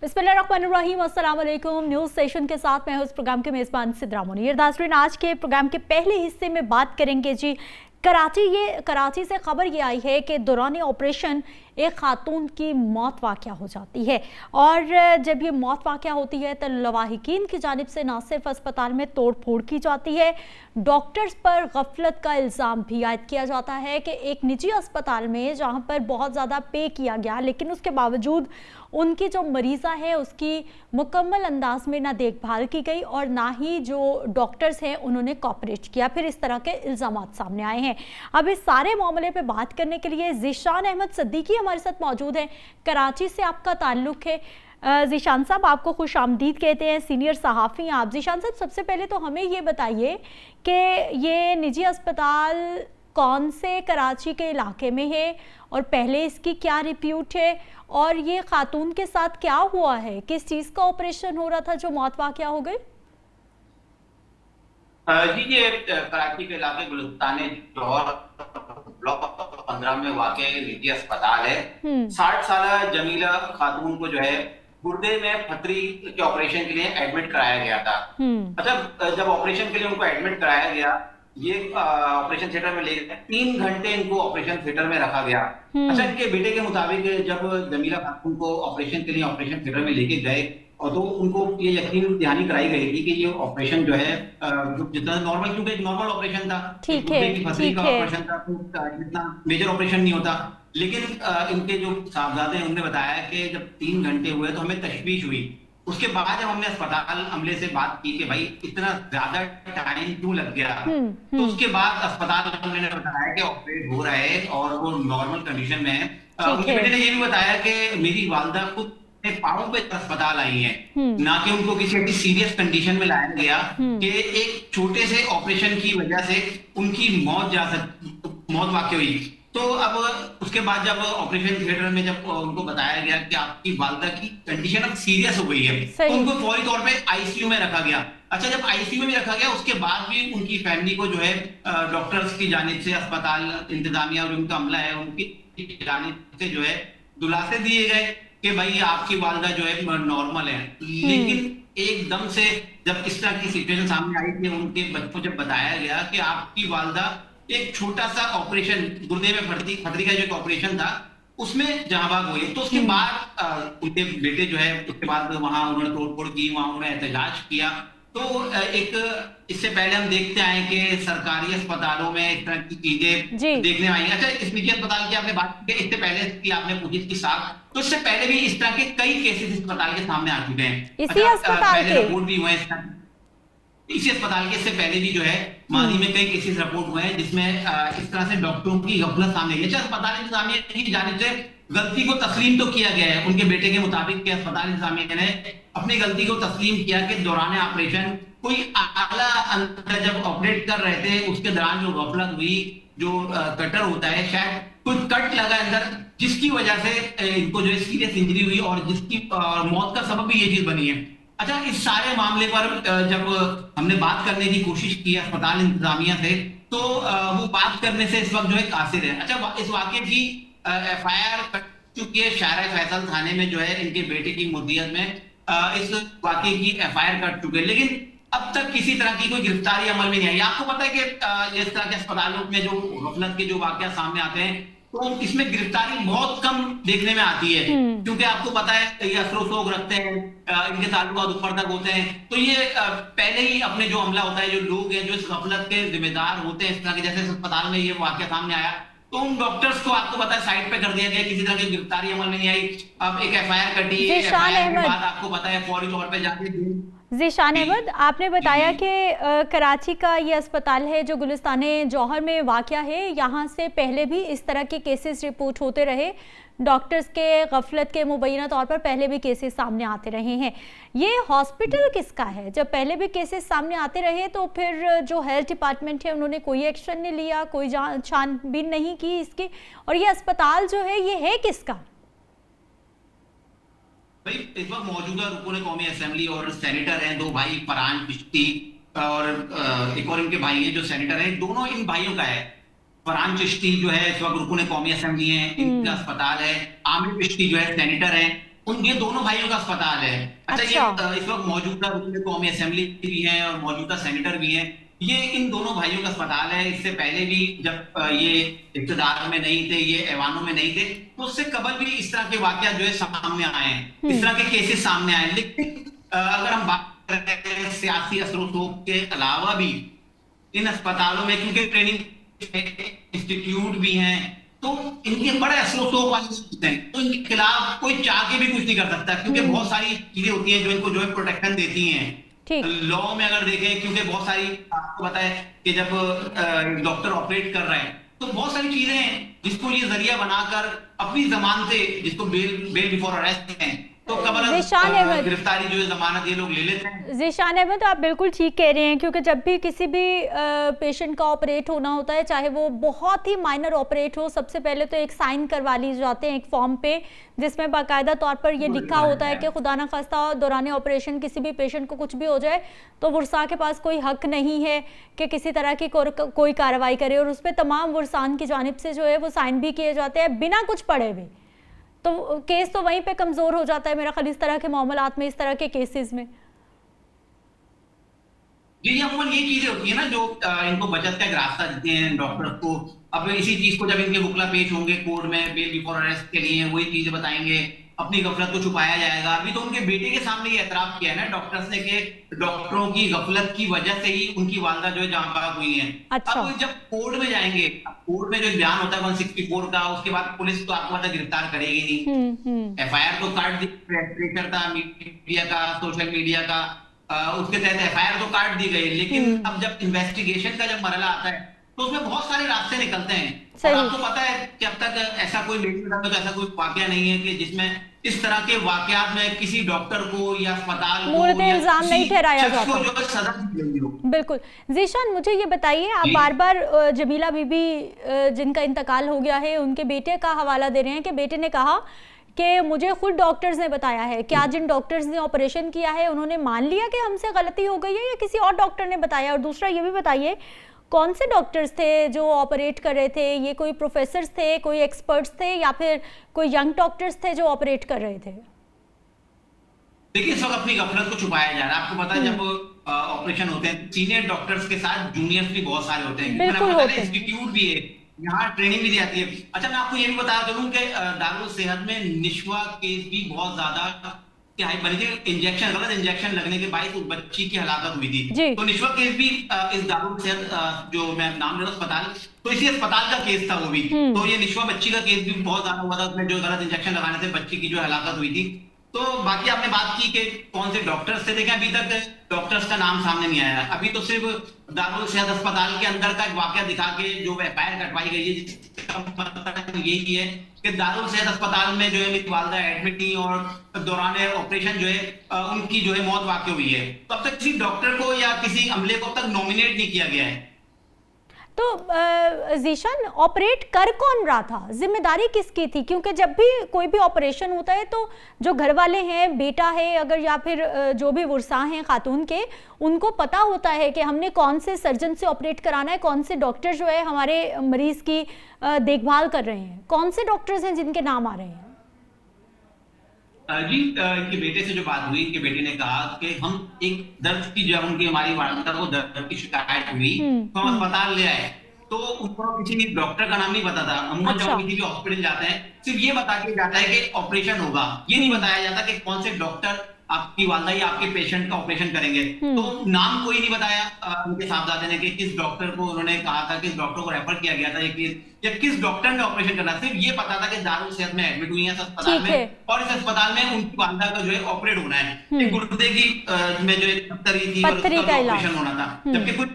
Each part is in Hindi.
बिस्मिल्लाहिर्रहमानिर्रहीम, अस्सलाम वालेकुम। न्यूज़ सेशन के साथ मैं हूं इस प्रोग्राम के मेज़बान सिद्रा मुनीर। नाज़रीन, आज के प्रोग्राम के पहले हिस्से में बात करेंगे जी कराची से खबर ये आई है कि दौरान ऑपरेशन एक खातून की मौत वाक़या हो जाती है। और जब ये मौत वाक़या होती है तो लवाहिकीन की जानिब से न सिर्फ अस्पताल में तोड़ फोड़ की जाती है, डॉक्टर्स पर गफलत का इल्ज़ाम भी आयद किया जाता है कि एक निजी अस्पताल में जहाँ पर बहुत ज़्यादा पे किया गया, लेकिन उसके बावजूद उनकी जो मरीज़ा है उसकी मुकम्मल अंदाज में ना देखभाल की गई और ना ही जो डॉक्टर्स हैं उन्होंने कॉपरेट किया। फिर इस तरह के इल्ज़ामात सामने आए हैं। अब इस सारे मामले पे बात करने के लिए ज़ीशान अहमद सिद्दीकी हमारे साथ मौजूद हैं। कराची से आपका ताल्लुक़ है। ज़ीशान साहब, आपको खुश आमदीद कहते हैं, सीनियर सहाफ़ी हैं आप। ज़ीशान साहब, सबसे पहले तो हमें ये बताइए कि ये निजी अस्पताल कौन से कराची के इलाके में है और पहले इसकी क्या रिप्यूट है, और ये खातून के साथ क्या हुआ है, किस चीज़ का ऑपरेशन हो रहा था जो मौत वाक़या हो गई? जी, ये कराची के इलाके गुलिस्तान जौहर ब्लॉक 15 में वाक़ निजी अस्पताल है। 60 साल जमीला खातून को जो है गुर्दे में पथरी के ऑपरेशन के लिए एडमिट कराया गया था। अच्छा, जब ऑपरेशन के लिए उनको एडमिट कराया गया, ये ऑपरेशन थिएटर में ले गए, 3 घंटे इनको ऑपरेशन थिएटर में रखा गया। अच्छा, इनके बेटे के मुताबिक जब जमीला खातून को ऑपरेशन के लिए ऑपरेशन थिएटर में लेके गए और तो उनको ये यकीन दहानी कराई गई थी कि ये ऑपरेशन जो है जितना नॉर्मल, क्योंकि एक नॉर्मल ऑपरेशन था, गुर्दे की पथरी का ऑपरेशन था, तो जितना मेजर ऑपरेशन नहीं होता। लेकिन इनके जो साहबजादे हैं उन्होंने बताया कि जब 3 घंटे हुए तो हमें तशवीश हुई। उसके बाद जब हमने अस्पताल अमले से बात की कि भाई इतना ज्यादा टाइम क्यों लग गया, तो उसके बाद अस्पताल अमले ने बताया कि ऑपरेट हो रहा है और वो नॉर्मल कंडीशन में है। उनके बेटे ने ये भी बताया कि मेरी वालदा खुद पाँव पे अस्पताल आई है, ना कि उनको किसी ऐसी सीरियस कंडीशन में लाया गया कि एक छोटे से ऑपरेशन की वजह से उनकी मौत वाक़ई हुई। तो अब उसके बाद जब ऑपरेशन थिएटर में जब उनको बताया गया कि आपकी वालदा की कंडीशन अब सीरियस हो गई है, तो उनको फौरी तौर पे आईसीयू में रखा गया। अच्छा, जब आईसीयू में रखा गया उसके बाद भी उनकी फैमिली को जो है डॉक्टर्स की जानिब से, अस्पताल इंतजामिया और उनका अमला है उनकी जानिब से जो है दुलासे दिए गए कि भाई आपकी वालदा जो है नॉर्मल है। लेकिन एकदम से जब इस तरह की सिचुएशन सामने आई कि उनके बच्चों को जब बताया गया कि आपकी वालदा एक छोटा सा ऑपरेशन, गुर्दे में पथरी का जो ऑपरेशन था उसमें जहां भाग हुई, तो उसके बाद उनके बेटे जो है उसके बाद वहां उन्होंने तोड़फोड़ की, वहां उन्होंने एहतजाज किया। तो एक इससे पहले हम देखते आए कि सरकारी अस्पतालों में इस तरह की चीजें देखने आई। अच्छा, इस निजी अस्पताल की आपने बात की, इससे पहले की आपने पूछी इसकी साख, तो इससे पहले भी इस तरह के कई केसेस अस्पताल के सामने आ चुके हैं। इसी अस्पताल के रिपोर्ट भी हुए इसी अस्पताल के, इससे पहले भी जो है माजी में कई केसेस रिपोर्ट हुए हैं जिसमें इस तरह से डॉक्टरों की गफलत सामने आई है। अस्पताल इंतजामिया की जानिब से गलती को तस्लीम तो किया गया है। उनके बेटे के मुताबिक अस्पताल इंतजामिया ने अपनी गलती को तस्लीम किया कि दौरान ऑपरेशन कोई आला अंदर जब ऑपरेट कर रहे थे उसके दौरान जो गफलत हुई, जो कटर होता है, शायद कोई कट लगा अंदर जिसकी वजह से इनको जो है सीरियस इंजरी हुई और जिसकी मौत का सबब भी ये चीज बनी है। अच्छा, इस सारे मामले पर जब हमने बात करने की कोशिश की अस्पताल इंतजामिया से, तो वो बात करने से इस वक्त जो है कासिर है। अच्छा, इस वाकये की एफआईआर कट चुकी है शाहरा फैसल थाने में, जो है इनके बेटे की मुद्दियत में इस वाकये की एफआईआर कट चुके हैं, लेकिन अब तक किसी तरह की कोई गिरफ्तारी अमल में नहीं आई। आपको पता है कि इस तरह के अस्पतालों में जो गफलत के जो वाकया सामने आते हैं तो इसमें गिरफ्तारी बहुत कम देखने में आती है, क्योंकि आपको पता है ये असरो शोक रखते हैं, इनके ताल्लुकात ऊपर तक होते हैं। तो ये पहले ही अपने जो अमला होता है, जो लोग हैं जो इस गफलत के जिम्मेदार होते हैं, इस तरह के जैसे अस्पताल में ये वाकया सामने आया तो उन डॉक्टर्स को आपको पता है साइड पे कर दिया गया, किसी तरह की गिरफ्तारी अमल में नहीं आई। अब एक एफआईआर कटी, एफआईआर के बाद आपको पता है फौरी तौर पे जाके ज़ीशान अहमद, आपने बताया कि कराची का ये अस्पताल है जो गुलिस्तान जौहर में वाक़या है, यहाँ से पहले भी इस तरह के केसेस रिपोर्ट होते रहे, डॉक्टर्स के गफलत के मुबैना तौर पर पहले भी केसेस सामने आते रहे हैं। ये हॉस्पिटल किसका है? जब पहले भी केसेस सामने आते रहे तो फिर जो हेल्थ डिपार्टमेंट है उन्होंने कोई एक्शन नहीं लिया, कोई छानबीन नहीं की इसकी, और ये अस्पताल जो है ये है किसका? भाई, इस वक्त मौजूदा रुकन कौमी असेंबली और सेनेटर हैं दो भाई, फरहान चिश्ती और एक और इनके भाई हैं जो सेनेटर हैं, दोनों इन भाइयों का है। फरहान चिश्ती जो है इस वक्त रुकन कौमी असेंबली है, इनका अस्पताल है। आमिर चिश्ती जो है सेनेटर है, ये दोनों भाइयों का अस्पताल है। अच्छा, अच्छा। ये इस वक्त मौजूदा रुकन कौमी असेंबली भी हैं और मौजूदा सेनेटर भी हैं। ये इन दोनों भाइयों का अस्पताल है। इससे पहले भी जब ये इक़्तिदार में नहीं थे, ये ऐवानों में नहीं थे, तो उससे कबल भी इस तरह के वाकया जो है सामने आए हैं, इस तरह के केसेस सामने आए हैं। लेकिन अगर हम बात करें सियासी असर-ओ-शोक के अलावा भी इन अस्पतालों में, क्योंकि ट्रेनिंग इंस्टीट्यूट भी हैं, तो इनके बड़े असर-ओ-शोक वाले हैं, तो इनके खिलाफ कोई चाह के भी कुछ नहीं कर सकता, क्योंकि बहुत सारी चीजें होती हैं जो इनको जो है प्रोटेक्शन देती हैं। लॉ में अगर देखें, क्योंकि बहुत सारी, आपको पता है कि जब डॉक्टर ऑपरेट कर रहे हैं तो बहुत सारी चीजें हैं जिसको ये जरिया बनाकर अपनी जमानत से, जिसको बेल बिफोर अरेस्ट है, तो गिरफ्तारी जो है जमानत ये लोग ले लेते हैं। ज़ीशान अहमद, तो आप बिल्कुल ठीक कह रहे हैं, क्योंकि जब भी किसी भी पेशेंट का ऑपरेट होना होता है, चाहे वो बहुत ही माइनर ऑपरेट हो, सबसे पहले तो एक साइन करवा ली जाते हैं एक फॉर्म पे, जिसमें बाकायदा तौर पर ये लिखा होता है कि खुदा न खास्ता दौरान ऑपरेशन किसी भी पेशेंट को कुछ भी हो जाए तो वुरसा के पास कोई हक नहीं है कि किसी तरह की कोई कार्रवाई करे, और उस पर तमाम वुरसान की जानिब से जो है वो साइन भी किए जाते हैं बिना कुछ पढ़े हुए। तो केस तो वहीं पे कमजोर हो जाता है मेरा ख्याल, इस तरह के मामलात में, इस तरह के केसेस में। जी, अमूमन ये चीजें होती है ना जो इनको बचत का एक रास्ता देते हैं डॉक्टर्स को। अब इसी चीज को जब इनके वकील पेश होंगे कोर्ट में बेल बिफोर अरेस्ट के लिए, वही चीजें बताएंगे, अपनी गफलत को छुपाया जाएगा। अभी तो उनके बेटे के सामने ये एतराफ किया है ना डॉक्टर्स ने कि डॉक्टरों की गफलत की वजह से ही उनकी वालदा जो है जांबाज हुई है। अच्छा। अब जब कोर्ट में जाएंगे, कोर्ट में जो बयान होता है 164 का, उसके बाद पुलिस तो आपको पता गिरफ्तार करेगी नहीं। एफआईआर तो काट दी, प्रेशर था मीडिया का, सोशल मीडिया का, उसके तहत एफआईआर तो काट दी गई। लेकिन अब जब इन्वेस्टिगेशन का जब मरला आता है तो उसमें बहुत सारे रास्ते निकलते हैं। और आपको पता है कि अब तक ऐसा कोई तो ऐसा कोई वाकया नहीं है कि जिसमें इस तरह के वाकयात में किसी डॉक्टर को या अस्पताल को या इल्जाम नहीं ठहराया जाता जो सजा दी गई हो। बिल्कुल। ज़ीशान, मुझे ये बताइए, आप बार बार जमीला बीबी जिनका इंतकाल हो गया है उनके बेटे का हवाला दे रहे हैं कि बेटे ने कहा कि मुझे खुद डॉक्टर्स ने बताया है। क्या जिन डॉक्टर्स ने ऑपरेशन किया है उन्होंने मान लिया कि हमसे गलती हो गई है, या किसी और डॉक्टर ने बताया? और दूसरा ये भी बताइए, कौन से डॉक्टर्स थे जो ऑपरेट कर रहे थे? ये कोई प्रोफेसर्स थे, कोई एक्सपर्ट्स थे, या फिर कोई यंग डॉक्टर्स थे जो ऑपरेट कर रहे थे? देखिए, सब अपनी गफलत को छुपाया जा रहा है। आपको पता है जब ऑपरेशन होते हैं सीनियर डॉक्टर्स के साथ जूनियर्स भी बहुत सारे होते हैं, इंस्टीट्यूट भी है, यहाँ ट्रेनिंग भी दी जाती है। अच्छा, मैं आपको ये भी बता दूं कि दारुल सेहत में निशवा केस भी बहुत ज्यादा बनी थी। गलत इंजेक्शन लगने के बाद उस बच्ची की हलाकत हुई थी। तो निशवा केस भी इस दारुल सेहत, जो मैं नाम ले रहा हूँ अस्पताल, तो इसी अस्पताल का केस था वो भी। तो ये निशवा बच्ची का केस भी बहुत ज्यादा हुआ था, उसमें जो गलत इंजेक्शन लगाने से बच्ची की जो हलाकत हुई थी। तो बाकी आपने बात की कि कौन से डॉक्टर्स थे, देखें अभी तक डॉक्टर्स का नाम सामने नहीं आया। अभी तो सिर्फ दारुल सेहत अस्पताल के अंदर का एक वाकया दिखा के जो एफआईआर कटवाई गई है, जिसका मतलब यही है कि दारुल सेहत अस्पताल में जो है मेरी वालदा एडमिट थी और दौरान ऑपरेशन जो है उनकी जो है मौत वाकई हुई है। तो अब तक किसी डॉक्टर को या किसी अमले को अब तक नॉमिनेट नहीं किया गया है। तो ज़ीशान, ऑपरेट कर कौन रहा था? जिम्मेदारी किसकी थी? क्योंकि जब भी कोई भी ऑपरेशन होता है तो जो घर वाले हैं, बेटा है अगर, या फिर जो भी वुरसा हैं खातून के, उनको पता होता है कि हमने कौन से सर्जन से ऑपरेट कराना है, कौन से डॉक्टर जो है हमारे मरीज की देखभाल कर रहे हैं। कौन से डॉक्टर्स हैं जिनके नाम आ रहे हैं? जी, इनके बेटे से जो बात हुई, इनके बेटे ने कहा कि हम एक दर्द की, जब उनकी हमारी वालदा को दर्द की शिकायत हुई तो हम अस्पताल ले आए, तो उनको किसी डॉक्टर का नाम नहीं पता था। अमूमन जब किसी भी हॉस्पिटल जाते हैं सिर्फ ये बता के जाता है कि ऑपरेशन होगा, ये नहीं बताया जाता कि कौन से डॉक्टर आपकी वालदा या आपके पेशेंट का ऑपरेशन करेंगे। तो नाम कोई नहीं बताया उनके साहबजादे ने कि किस डॉक्टर को उन्होंने कहा था, किस डॉक्टर को रेफर किया गया था या किस डॉक्टर ने ऑपरेशन करना। सिर्फ ये पता था कि दारुल सेहत में एडमिट हुई है अस्पताल में, और इस अस्पताल में उनकी वालदा का जो है ऑपरेट होना है। गुर्दे की में जो एक पत्थरी थी और उसका ऑपरेशन होना था। जबकि कुछ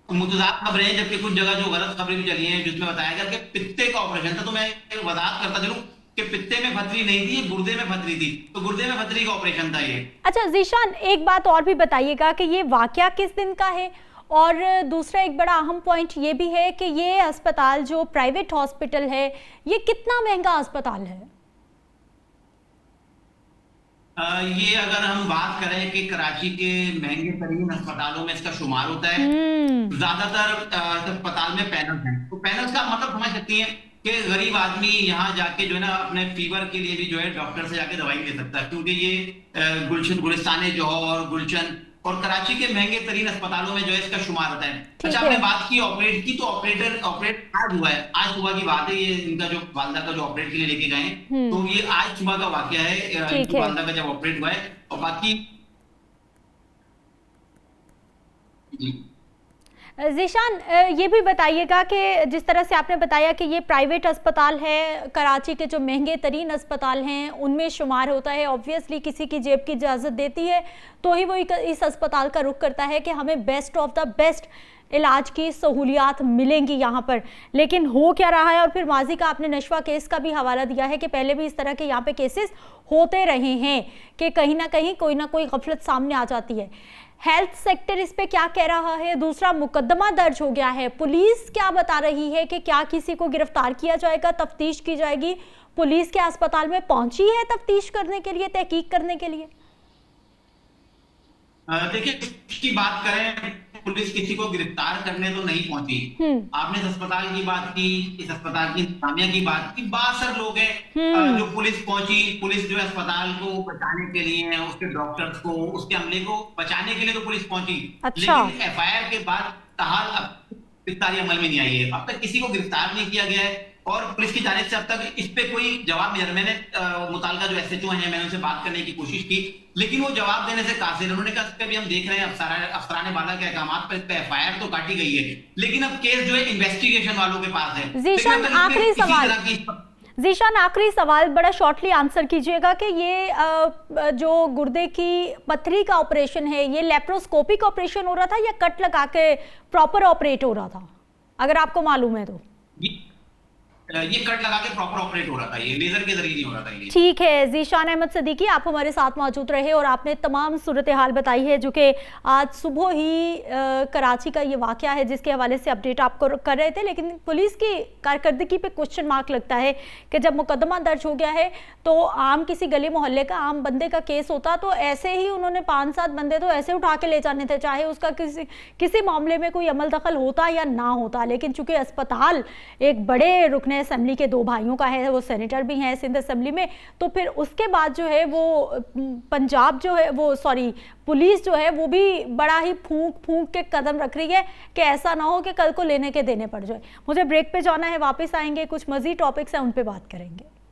मुतजाद खबरें हैं, जबकि कुछ जगह जो गलत खबरें भी चली हैं जिसमें बताया गया कि पित्ते का ऑपरेशन था। तो मैं वजाहत करता चलूं कि पित्ते में पथरी नहीं थी, गुर्दे में पथरी थी। तो गुर्दे में पथरी का ऑपरेशन था ये। अच्छा ज़ीशान, एक बात और भी बताइएगा कि ये वाकया किस दिन का है, और दूसरा एक बड़ा अहम पॉइंट ये भी है कि ये अस्पताल जो प्राइवेट हॉस्पिटल है, ये कितना महंगा अस्पताल है? ये अगर हम बात करें कि कराची के महंगे तरीन अस्पतालों में इसका शुमार होता है। ज्यादातर अस्पताल में पैनल है, तो पैनल का मतलब समझ सकती है कि गरीब आदमी यहाँ जाके जो है ना अपने फीवर के लिए भी जो है डॉक्टर से जाके दवाई ले सकता है, क्योंकि ये गुलशन, गुलिस्तान जौहर, गुलशन और कराची के महंगे तरीन अस्पतालों में जो है इसका शुमार होता है। अच्छा, आपने बात की ऑपरेट की, तो ऑपरेट आज हुआ है, आज सुबह की बात है। ये इनका जो वालदा का जो ऑपरेट के लिए लेके गए, तो ये आज सुबह का वाकया है, वालदा का जब ऑपरेट हुआ है। और बाकी ज़ीशान, ये भी बताइएगा कि जिस तरह से आपने बताया कि ये प्राइवेट अस्पताल है, कराची के जो महंगे तरीन अस्पताल हैं उनमें शुमार होता है। ऑब्वियसली किसी की जेब की इजाज़त देती है तो ही वो इस अस्पताल का रुख करता है कि हमें बेस्ट ऑफ द बेस्ट इलाज की सहूलियात मिलेंगी यहाँ पर। लेकिन हो क्या रहा है, और फिर माजी का आपने नशवा केस का भी हवाला दिया है कि पहले भी इस तरह के यहाँ पे केसेस होते रहे हैं कि कहीं ना कहीं कोई ना कोई गफलत सामने आ जाती है। हेल्थ सेक्टर इस पे क्या कह रहा है? दूसरा, मुकदमा दर्ज हो गया है, पुलिस क्या बता रही है कि क्या किसी को गिरफ्तार किया जाएगा, तफ्तीश की जाएगी? पुलिस के अस्पताल में पहुंची है तफ्तीश करने के लिए, तहकीक करने के लिए? देखिए, इसकी बात करें, पुलिस किसी को गिरफ्तार करने तो नहीं पहुंची। आपने इस अस्पताल की बात की, इस अस्पताल की इंतजामिया की बात की, बासर लोग हैं जो पुलिस पहुंची। पुलिस जो है अस्पताल को बचाने के लिए, उसके डॉक्टर्स को, उसके अमले को बचाने के लिए तो पुलिस पहुंची। अच्छा। लेकिन एफआईआर के बाद ताहाल अब गिरफ्तारी अमल में नहीं आई है, अब तक किसी को गिरफ्तार नहीं किया गया है। और पुलिस की जानिब से अब तक इस पे कोई जवाब नहीं। मैंने मुताल्लिका जो एसएचओ हैं, मैंने उनसे बात करने की कोशिश की, लेकिन वो जवाब देने से कासिर। उन्होंने कहा इस पे भी हम देख रहे हैं, अफसराने वाला के अहकाम पर इस पे एफआईआर तो काटी गई है, लेकिन अब केस जो है इन्वेस्टिगेशन वालों के पास है। ज़ीशान, आखिरी सवाल, ज़ीशान आखिरी सवाल, बड़ा शॉर्टली आंसर कीजिएगा कि ये जो गुर्दे की पथरी का ऑपरेशन है, ये लेप्रोस्कोपिक ऑपरेशन हो रहा था या कट लगा के प्रॉपर ऑपरेट हो रहा था, अगर आपको मालूम है तो? ये कट लगा के प्रॉपर ऑपरेट हो रहा था, ये लेजर के जरिए नहीं हो रहा था ये। ठीक है ज़ीशान अहमद सिद्दीकी, आप हमारे साथ मौजूद रहे और आपने तमाम सूरत हाल बताई है, जो कि आज सुबह ही कराची का ये वाकया है जिसके हवाले से अपडेट आपको कर रहे थे। लेकिन पुलिस की कारकर्दगी पे क्वेश्चन मार्क लगता है कि जब मुकदमा दर्ज हो गया है तो आम किसी गली मोहल्ले का आम बंदे का केस होता तो ऐसे ही उन्होंने 5-7 बंदे तो ऐसे उठा के ले जाने थे, चाहे उसका किसी मामले में कोई अमल दखल होता या ना होता। लेकिन चूंकि अस्पताल एक बड़े रुकने असेंबली के 2 भाइयों का है, वो सेनेटर भी हैं सिंध असेंबली में, तो फिर उसके बाद जो है वो पंजाब जो है वो पुलिस जो है वो भी बड़ा ही फूंक के कदम रख रही है कि ऐसा ना हो कि कल को लेने के देने पड़ जाए। मुझे ब्रेक पे जाना है, वापस आएंगे, कुछ मजीद टॉपिक्स हैं उन पे बात करेंगे।